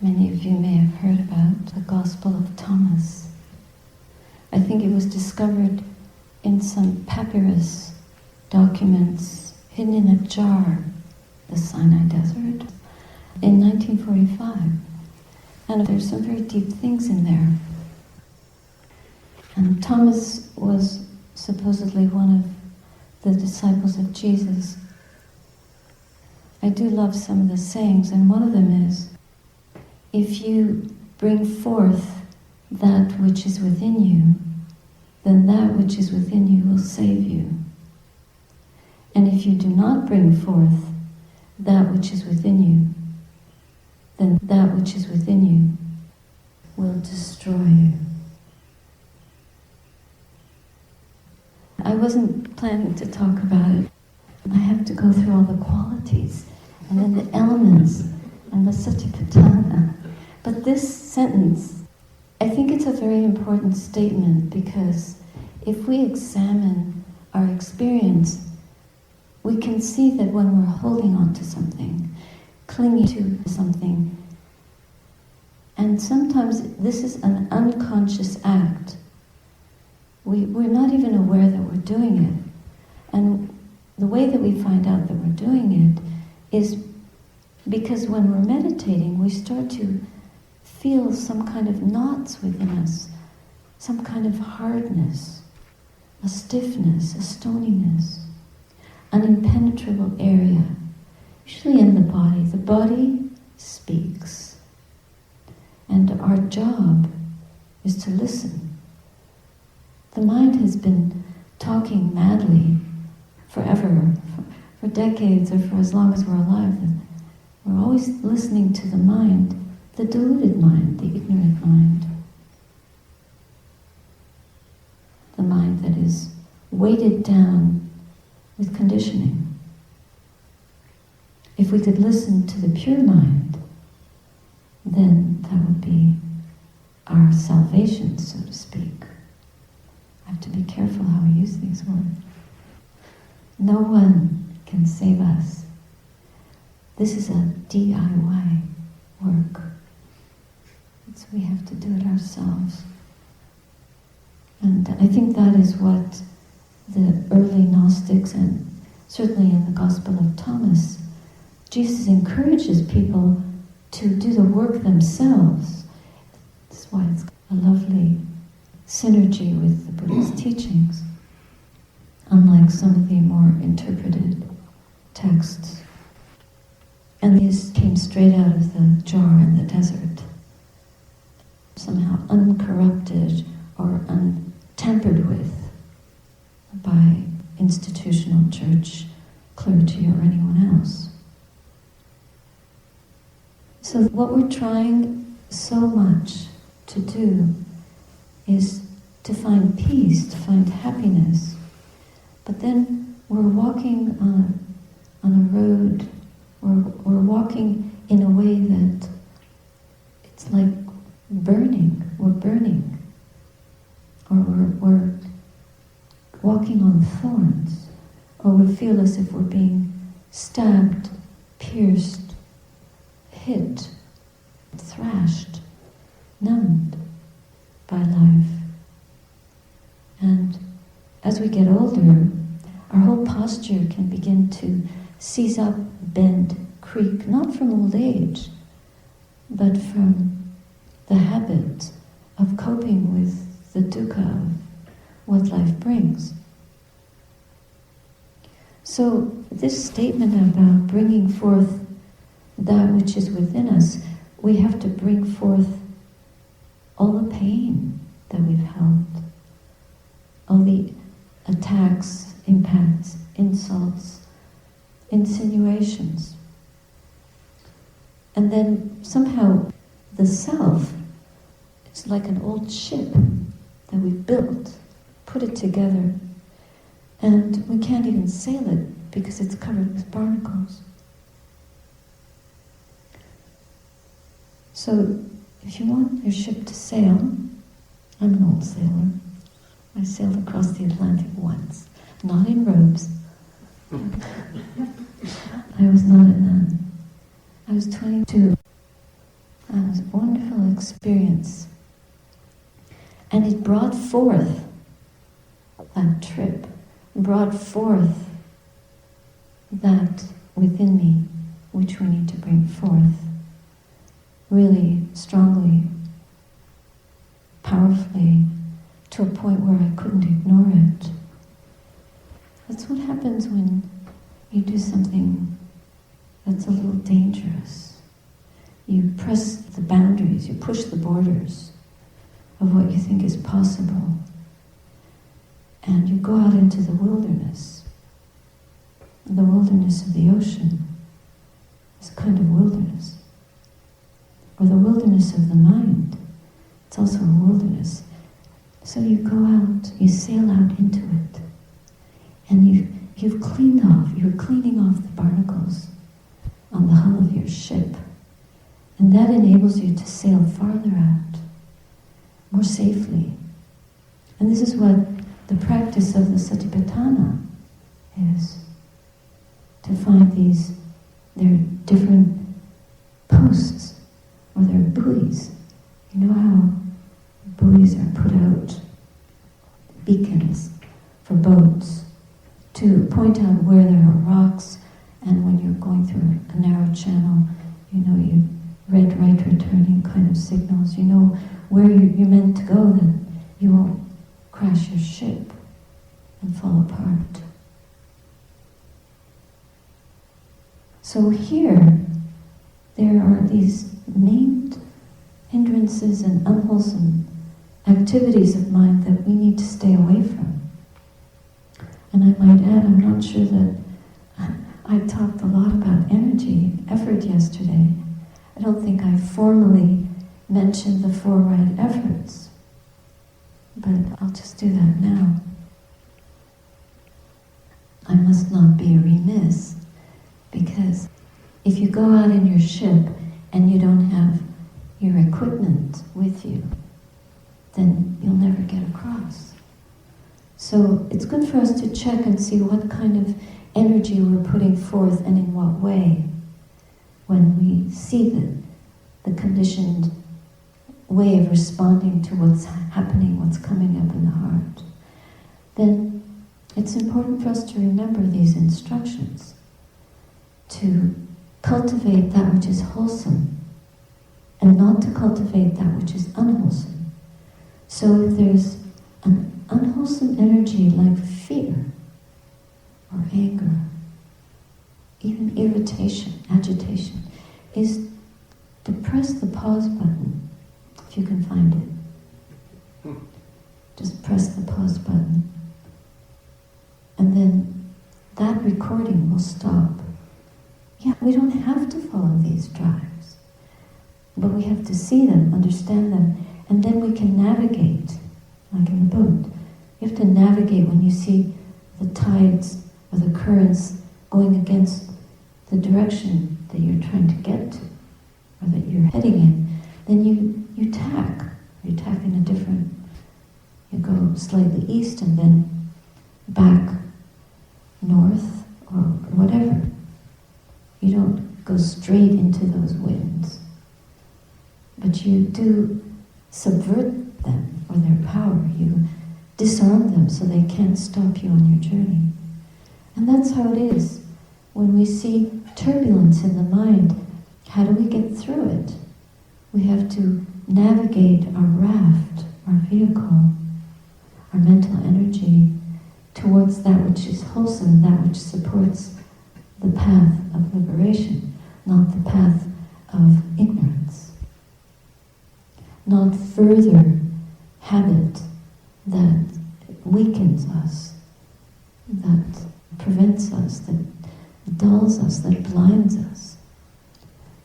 Many of you may have heard about the Gospel of Thomas. I think it was discovered in some papyrus documents hidden in a jar, the Sinai Desert, in 1945. And there's some very deep things in there. And Thomas was supposedly one of the disciples of Jesus. I do love some of the sayings, and one of them is, if you bring forth that which is within you, then that which is within you will save you. And if you do not bring forth that which is within you, then that which is within you will destroy you. I wasn't planning to talk about it. I have to go through all the qualities and then the elements and the satipatthana. But this sentence, I think it's a very important statement, because if we examine our experience, we can see that when we're holding on to something, clinging to something, and sometimes this is an unconscious act. We're not even aware that we're doing it. And the way that we find out that we're doing it is because when we're meditating, we start to feel some kind of knots within us, some kind of hardness, a stiffness, a stoniness, an impenetrable area, usually in the body. The body speaks, and our job is to listen. The mind has been talking madly forever, for decades, or for as long as we're alive. We're always listening to the mind, the deluded mind, the ignorant mind. The mind that is weighted down with conditioning. If we could listen to the pure mind, then that would be our salvation, so to speak. I have to be careful how we use these words. No one can save us. This is a DIY work. We have to do it ourselves. And I think that is what the early Gnostics, and certainly in the Gospel of Thomas, Jesus encourages people to do the work themselves. That's why it's a lovely synergy with the Buddha's teachings, unlike some of the more interpreted texts. And these came straight out of the jar in the desert, somehow uncorrupted or untampered with by institutional church clergy or anyone else. So what we're trying so much to do is to find peace, to find happiness. But then we're walking on a road, we're walking in a way that it's like burning, we're burning. Or we're walking on thorns. Or we feel as if we're being stabbed, pierced, hit, thrashed, numbed by life. And as we get older, our whole posture can begin to seize up, bend, creak, not from old age, but from the habit of coping with the dukkha of what life brings. So this statement about bringing forth that which is within us, we have to bring forth all the pain that we've held, all the attacks, impacts, insults, insinuations. And then somehow the self, it's like an old ship that we've built, put it together, and we can't even sail it because it's covered with barnacles. So if you want your ship to sail, I'm an old sailor. I sailed across the Atlantic once, not in robes. I was not a nun. I was 22. It was a wonderful experience. And it brought forth, that trip, brought forth that within me, which we need to bring forth really strongly, powerfully, to a point where I couldn't ignore it. That's what happens when you do something that's a little dangerous. You press the boundaries, you push the borders of what you think is possible, and you go out into the wilderness of the ocean. It's a kind of wilderness. Or the wilderness of the mind. It's also a wilderness. So you go out, you sail out into it, and you've cleaned off, you're cleaning off the barnacles on the hull of your ship. And that enables you to sail farther out, more safely. And this is what the practice of the Satipatthana is. To find they're different posts, or they're buoys. You know how buoys are put out, beacons for boats, to point out where there are rocks, and when you're going through a narrow channel, you red, right, returning kind of signals. You know where you're meant to go, that you won't crash your ship and fall apart. So here, there are these named hindrances and unwholesome activities of mind that we need to stay away from. And I might add, I'm not sure that I talked a lot about energy, effort yesterday. I don't think I formally mentioned the 4 right efforts, but I'll just do that now. I must not be remiss, because if you go out in your ship and you don't have your equipment with you, then you'll never get across. So it's good for us to check and see what kind of energy we're putting forth and in what way when we see the conditioned way of responding to what's happening, what's coming up in the heart. Then it's important for us to remember these instructions, to cultivate that which is wholesome and not to cultivate that which is unwholesome. So if there's an unwholesome energy like fear or anger, even irritation, agitation, is to press the pause button, if you can find it. Just press the pause button, and then that recording will stop. Yeah, we don't have to follow these drives, but we have to see them, understand them, and then we can navigate, like in the boat. You have to navigate when you see the tides or the currents going against the direction that you're trying to get to, or that you're heading in. Then you tack. You tack in a different, you go slightly east and then back north or whatever. You don't go straight into those winds, but you do subvert them or their power. You disarm them so they can't stop you on your journey. And that's how it is. When we see turbulence in the mind, how do we get through it? We have to navigate our raft, our vehicle, our mental energy towards that which is wholesome, that which supports the path of liberation, not the path of ignorance. Not further habit that weakens us, that prevents us, that dulls us, that blinds us,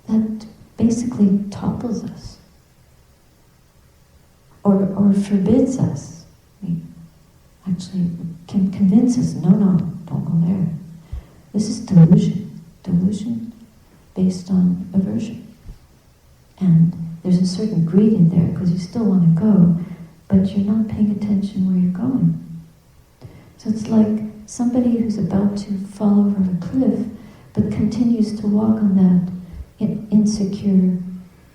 that basically topples us, or forbids us. We actually can convince us, no, don't go there. This is delusion based on aversion. And there's a certain greed in there because you still want to go, but you're not paying attention where you're going. So it's like somebody who's about to fall over a cliff, but continues to walk on that insecure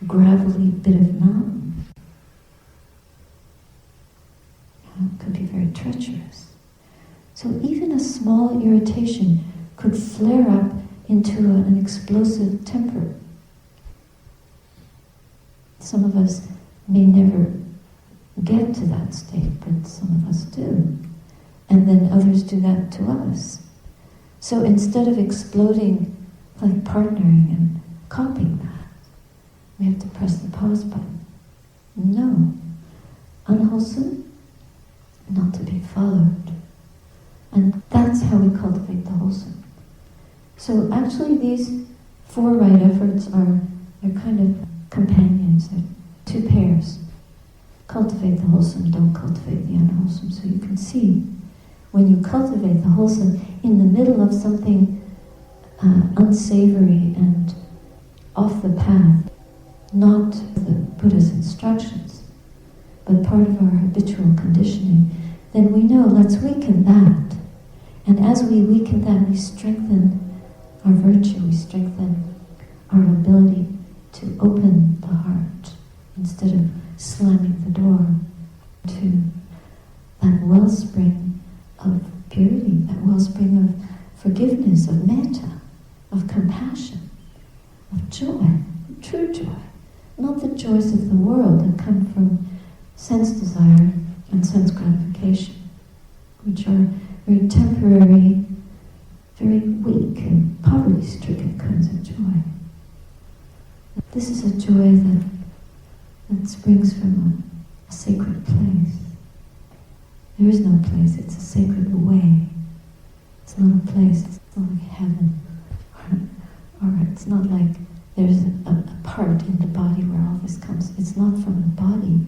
gravelly bit of mountain. It could be very treacherous. So even a small irritation could flare up into an explosive temper. Some of us may never get to that state, but some of us do. And then others do that to us. So instead of exploding like partnering and copying that, we have to press the pause button. No. Unwholesome, not to be followed. And that's how we cultivate the wholesome. So actually these 4 right efforts they're kind of companions. They're 2 pairs. Cultivate the wholesome, don't cultivate the unwholesome. So you can see, when you cultivate the wholesome in the middle of something unsavory and off the path, not the Buddha's instructions, but part of our habitual conditioning, then we know, let's weaken that. And as we weaken that, we strengthen our virtue, we strengthen our ability to open the heart instead of slamming the door to that wellspring of purity, that wellspring of forgiveness, of metta, of compassion, of joy, true joy. Not the joys of the world that come from sense desire and sense gratification, which are very temporary, very weak and poverty-stricken kinds of joy. This is a joy that springs from a sacred place. There is no place, it's a sacred way. It's not a place, it's not like heaven. Or it's not like there's a part in the body where all this comes. It's not from the body.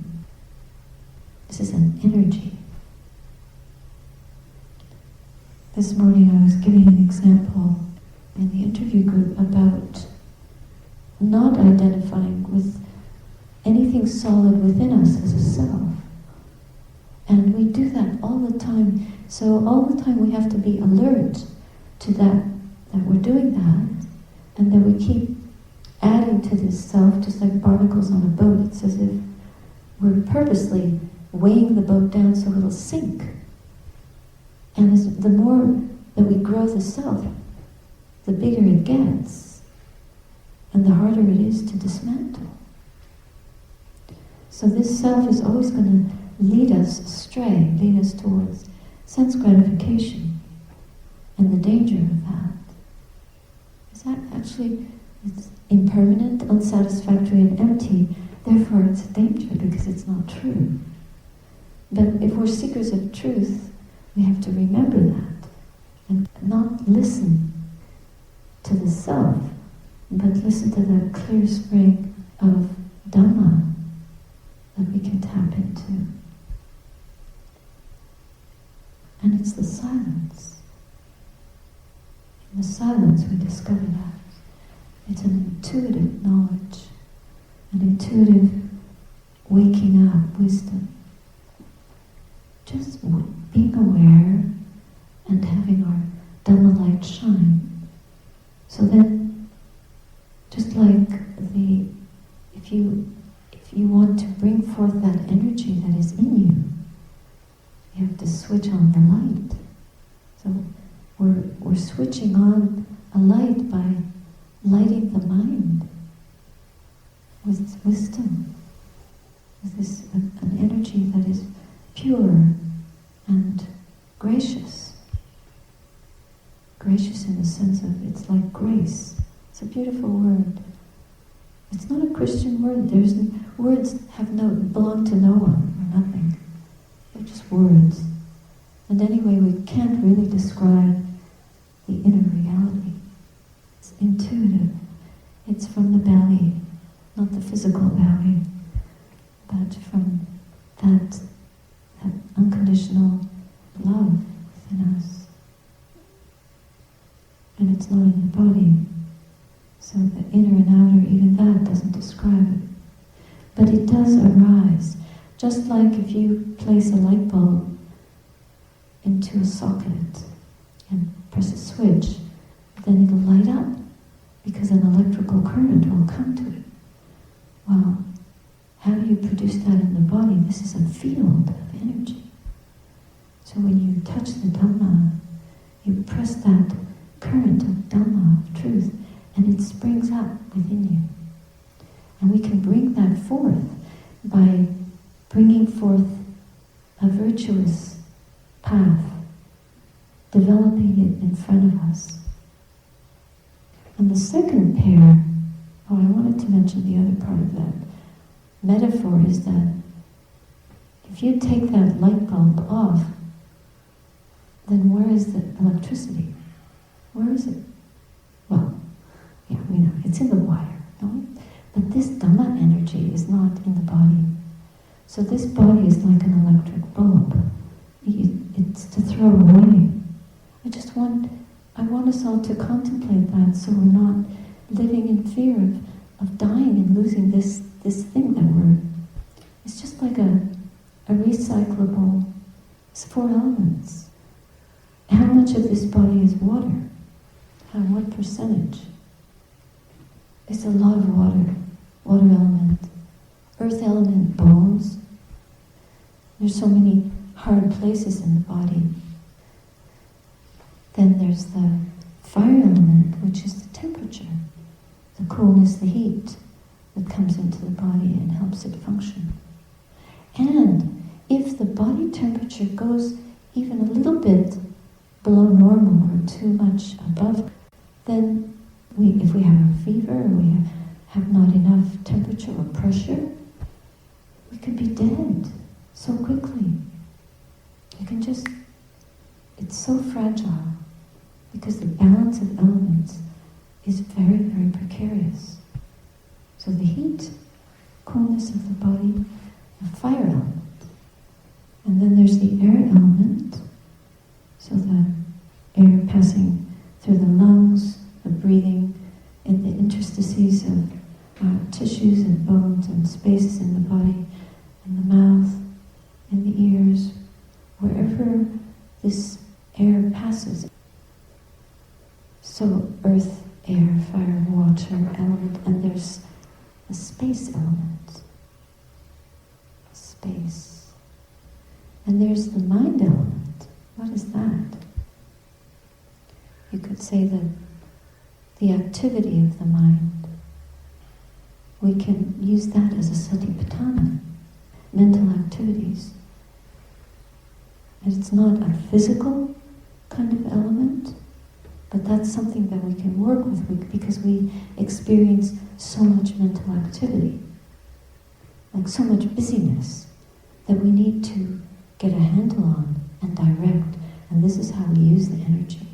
This is an energy. This morning I was giving an example in the interview group about not identifying with anything solid within us as a self. And we do that all the time. So all the time we have to be alert to that we're doing that, and that we keep adding to this self, just like barnacles on a boat. It's as if we're purposely weighing the boat down so it'll sink. And the more that we grow the self, the bigger it gets, and the harder it is to dismantle. So this self is always going to lead us astray, lead us towards sense gratification. And the danger of that is that actually it's impermanent, unsatisfactory, and empty. Therefore it's a danger because it's not true. But if we're seekers of truth, we have to remember that and not listen to the self, but listen to the clear spring of Dhamma that we can tap into. And it's the silence. In the silence we discover that. It's an intuitive knowledge, an intuitive waking up wisdom. Just being aware and having our Dhamma light shine. So then, just like if you want to bring forth that energy that is in you, you have to switch on the light. So we're switching on a light by lighting the mind with wisdom, with an energy that is pure and gracious. Gracious in the sense of it's like grace. It's a beautiful word. It's not a Christian word. Words belong to no one or nothing. They're just words. And anyway, we can't really describe the inner reality. It's intuitive. It's from the belly, not the physical belly, but from that unconditional love within us. And it's not in the body. So the inner and outer, even that doesn't describe it. But it does arise. Just like if you place a light bulb into a socket and press a switch, then it'll light up because an electrical current will come to it. produce that in the body. This is a field of energy. So when you touch the Dhamma, you press that current of Dhamma, of truth, and it springs up within you. And we can bring that forth by bringing forth a virtuous path, developing it in front of us. And the second pair, I wanted to mention the other part of that metaphor, is that if you take that light bulb off, then where is the electricity? Where is it? Well, yeah, we know, it's in the wire, no? But this Dhamma energy is not in the body. So this body is like an electric bulb. It's to throw away. I want us all to contemplate that, so we're not living in fear of dying and losing this thing that it's just like a recyclable, it's 4 elements. How much of this body is water? What percentage? It's a lot of water element, earth element, bones. There's so many hard places in the body. Then there's the fire element, which is the temperature, the coolness, the heat that comes into the body and helps it function. And if the body temperature goes even a little bit below normal or too much above, then if we have a fever or we have not enough temperature or pressure, we could be dead so quickly. It's so fragile because the balance of elements is very, very precarious. So the heat, coolness of the body, the fire element. And then there's the air element, so the air passing through the lungs, the breathing in the interstices of tissues and bones and spaces in the body, in the mouth, in the ears, wherever this air passes. So earth, air, fire, water element, and there's the space element. Space. And there's the mind element. What is that? You could say that the activity of the mind, we can use that as a satipatthana, mental activities. And it's not a physical kind of element, but that's something that we can work with because we experience so much mental activity, like so much busyness, that we need to get a handle on and direct, and this is how we use the energy.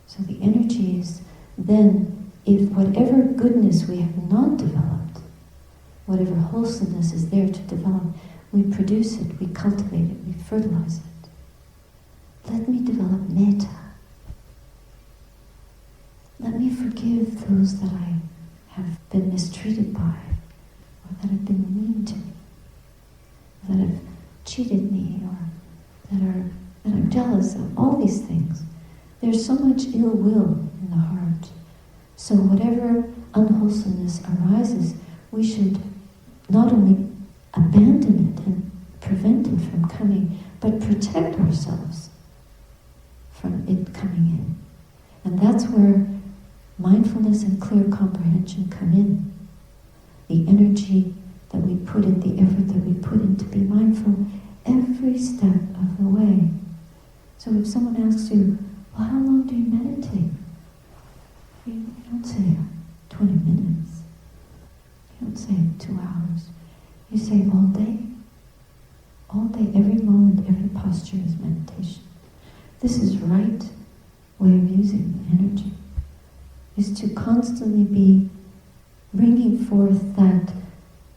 So the energy is then, if whatever goodness we have not developed, whatever wholesomeness is there to develop, we produce it, we cultivate it, we fertilize it. Let me develop metta. Let me forgive those that I have been mistreated by, or that have been mean to me, that have cheated me, or that I'm jealous of, all these things. There's so much ill will in the heart. So whatever unwholesomeness arises, we should not only abandon it and prevent it from coming, but protect ourselves from it coming in. And that's where mindfulness and clear comprehension come in. The energy that we put in, the effort that we put in to be mindful every step of the way. So if someone asks you, well, how long do you meditate? You don't say 20 minutes. You don't say 2 hours. You say all day. All day, every moment, every posture is meditation. This is right way of using the energy, is to constantly be bringing forth that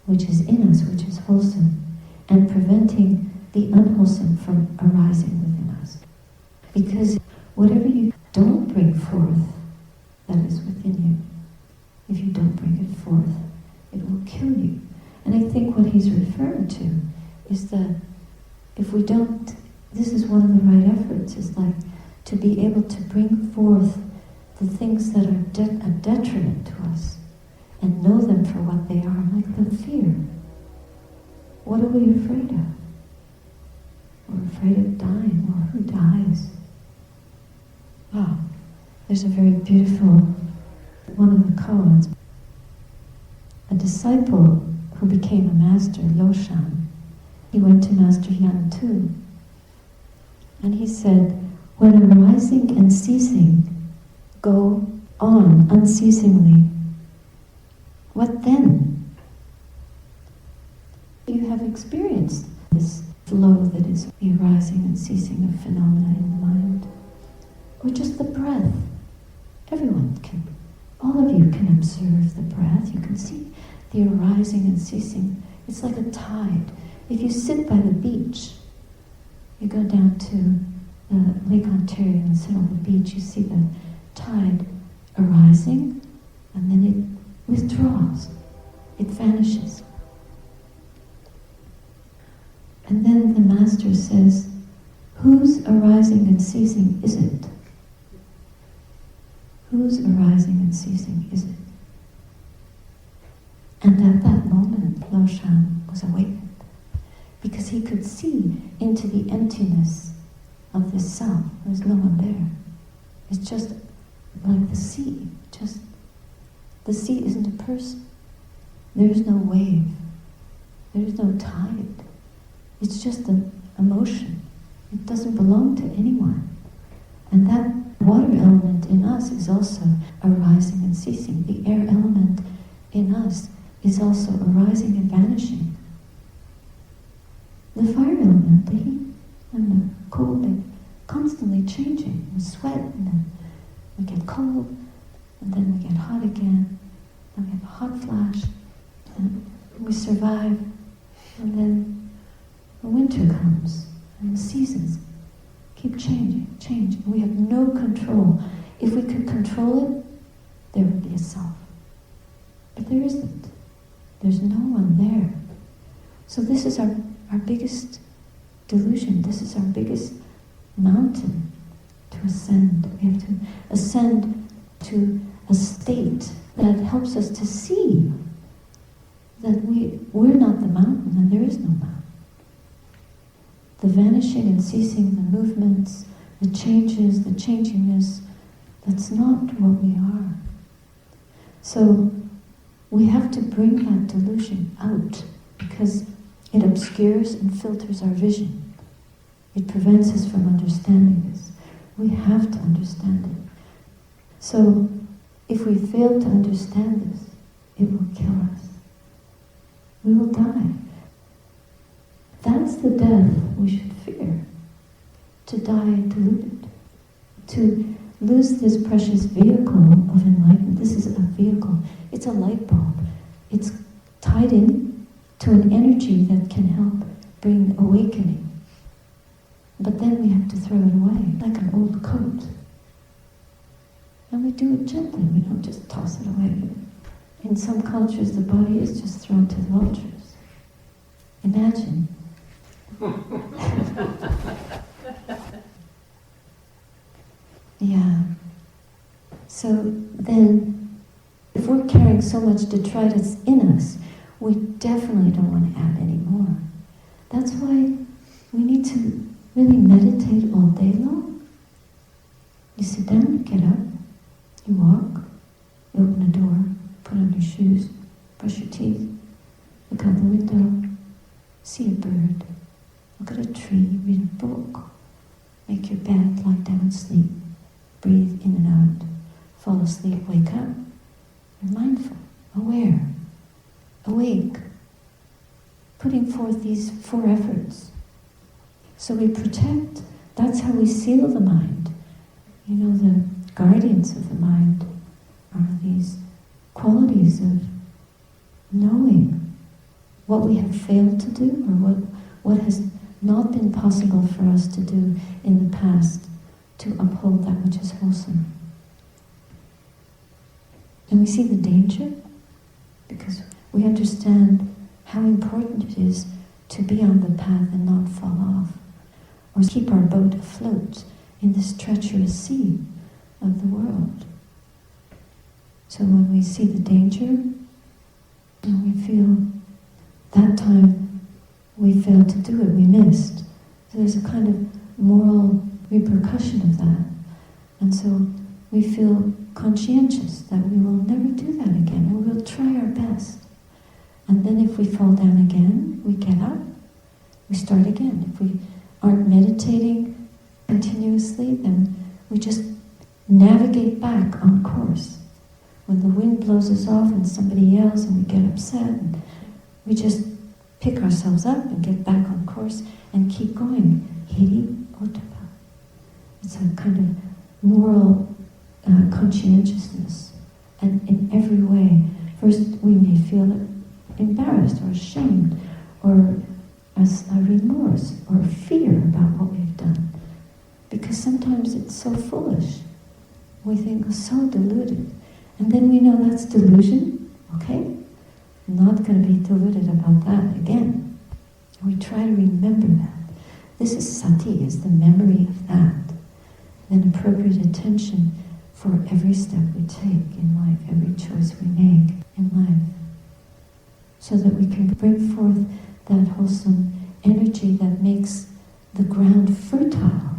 which is in us, which is wholesome, and preventing the unwholesome from arising within us. Because whatever you don't bring forth, that is within you, if you don't bring it forth, it will kill you. And I think what he's referring to is that if we don't, this is one of the right efforts, is like to be able to bring forth the things that are a detriment to us and know them for what they are, like the fear. What are we afraid of? We're afraid of dying. Well, who dies? Oh, there's a very beautiful, one of the koans, a disciple who became a master, Loshan. He went to Master Yan too. And he said, when arising and ceasing go on unceasingly, what then? You have experienced this flow that is the arising and ceasing of phenomena in the mind. Or just the breath. Everyone can, all of you can observe the breath. You can see the arising and ceasing. It's like a tide. If you sit by the beach, you go down to Lake Ontario and sit on the beach, you see the tide arising, and then it withdraws. It vanishes. And then the Master says, whose arising and ceasing is it? Whose arising and ceasing is it? And at that moment, Loshan was awakened, because he could see into the emptiness of this self. There's no one there. It's just like the sea. Just the sea isn't a person. There's no wave. There's no tide. It's just an emotion. It doesn't belong to anyone. And that water element in us is also arising and ceasing. The air element in us is also arising and vanishing. The fire element, the heat and the cold, they're constantly changing. We sweat, and then we get cold, and then we get hot again, and we have a hot flash, and we survive, and then the winter comes, and the seasons keep changing. We have no control. If we could control it, there would be a self. But there isn't. There's no one there. So this is our biggest delusion. This is our biggest mountain to ascend. We have to ascend to a state that helps us to see that we're not the mountain and there is no mountain. The vanishing and ceasing, the movements, the changes, the changingness, that's not what we are. So we have to bring that delusion out, because it obscures and filters our vision. It prevents us from understanding this. We have to understand it. So if we fail to understand this, it will kill us. We will die. That's the death we should fear. To die deluded. To lose this precious vehicle of enlightenment. This is a vehicle. It's a light bulb. It's tied in to an energy that can help bring awakening. But then we have to throw it away, like an old coat. And we do it gently. We don't just toss it away. In some cultures, the body is just thrown to the vultures. Imagine. Yeah. So then, if we're carrying so much detritus in us, we definitely don't want to add any more. That's why we need to really meditate all day long. You sit down, you get up, you walk, you open a door, put on your shoes, brush your teeth, look out the window, see a bird, look at a tree, read a book, make your bed, lie down and sleep, breathe in and out, fall asleep, wake up. You're mindful, aware, awake, putting forth these 4 efforts. So we protect, that's how we seal the mind. You know, the guardians of the mind are these qualities of knowing what we have failed to do, or what has not been possible for us to do in the past to uphold that which is wholesome. And we see the danger because we understand how important it is to be on the path and not fall off, or keep our boat afloat in this treacherous sea of the world. So when we see the danger, and we feel that time we failed to do it, we missed. So there's a kind of moral repercussion of that. And so we feel conscientious that we will never do that again, and we'll try our best. And then if we fall down again, we get up, we start again. If we aren't meditating continuously, then we just navigate back on course. When the wind blows us off and somebody yells and we get upset, and we just pick ourselves up and get back on course and keep going. Hiri Otapa. It's a kind of moral conscientiousness. And in every way, first we may feel embarrassed or ashamed or as a remorse or fear about what we've done. Because sometimes it's so foolish. We think we're so deluded. And then we know that's delusion, okay? I'm not going to be deluded about that again. We try to remember that. This is sati, is the memory of that. Then appropriate attention for every step we take in life, every choice we make in life. So that we can bring forth that wholesome energy that makes the ground fertile.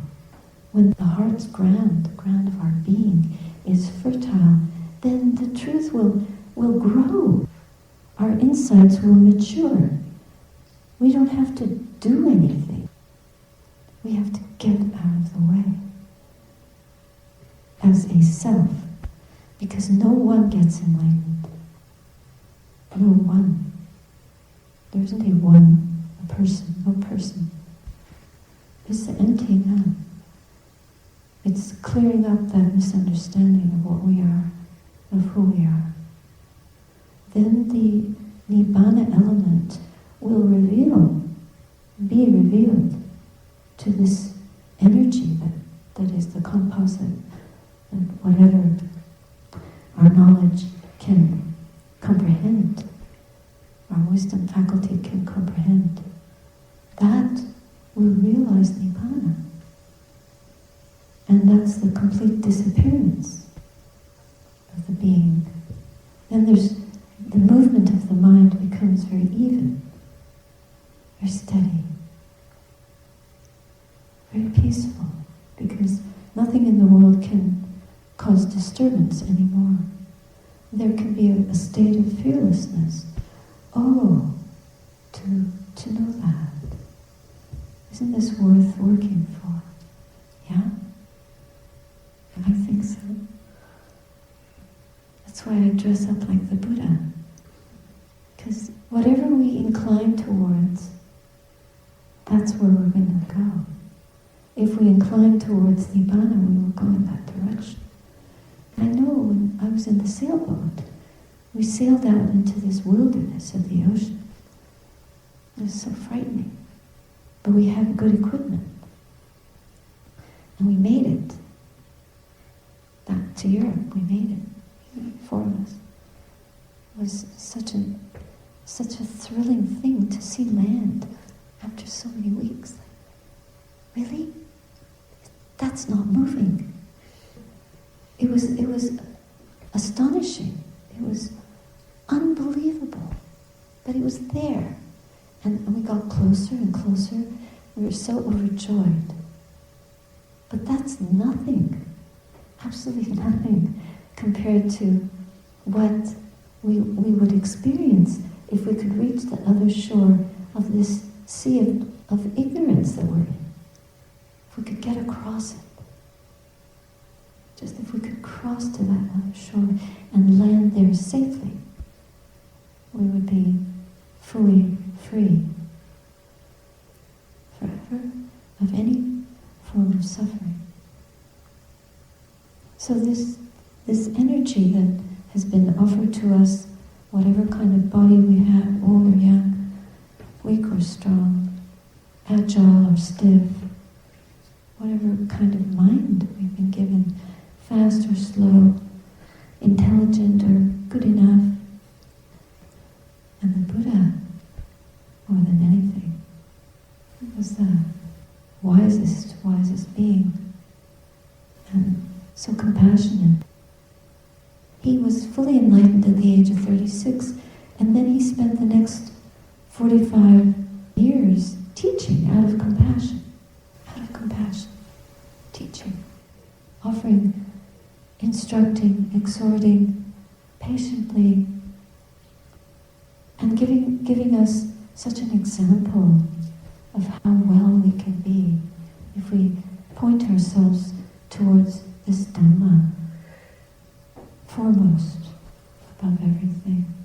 When the heart's ground, the ground of our being, is fertile, then the truth will grow. Our insights will mature. We don't have to do anything. We have to get out of the way as a self, because no one gets enlightened. No one. There isn't a person, no person. It's the emptying out. It's clearing up that misunderstanding of what we are, of who we are. Then the Nibbana element will be revealed to this energy that is the composite, that whatever our knowledge can comprehend, our wisdom faculty can comprehend, that will realize Nibbana. And that's the complete disappearance of the being. Then the movement of the mind becomes very even, very steady, very peaceful, because nothing in the world can cause disturbance anymore. There can be a state of fearlessness. Oh, to know that. Isn't this worth working for? Yeah? I think so. That's why I dress up like the Buddha. Because whatever we incline towards, that's where we're going to go. If we incline towards Nibbana, we will go in that direction. I know when I was in the sailboat, we sailed out into this wilderness of the ocean. It was so frightening. But we had good equipment. And we made it. Back to Europe, we made it. 4 of us. It was such a thrilling thing to see land after so many weeks. Really? That's not moving. It was astonishing. It was unbelievable. But it was there. And we got closer and closer. We were so overjoyed. But that's nothing. Absolutely nothing compared to what we would experience if we could reach the other shore of this sea of ignorance that we're in. If we could get across it. Just if we could cross to that other shore and land there safely, we would be fully free forever of any form of suffering. So this energy that has been offered to us, whatever kind of body we have, old or young, weak or strong, agile or stiff, whatever kind of mind we've been given, fast or slow, intelligent or good enough, and the Buddha, more than anything, was the wisest being, and so compassionate. He was fully enlightened at the age of 36, and then he spent the next 45 years offering, instructing, exhorting patiently, and giving us such an example of how well we can be if we point ourselves towards this Dhamma foremost above everything.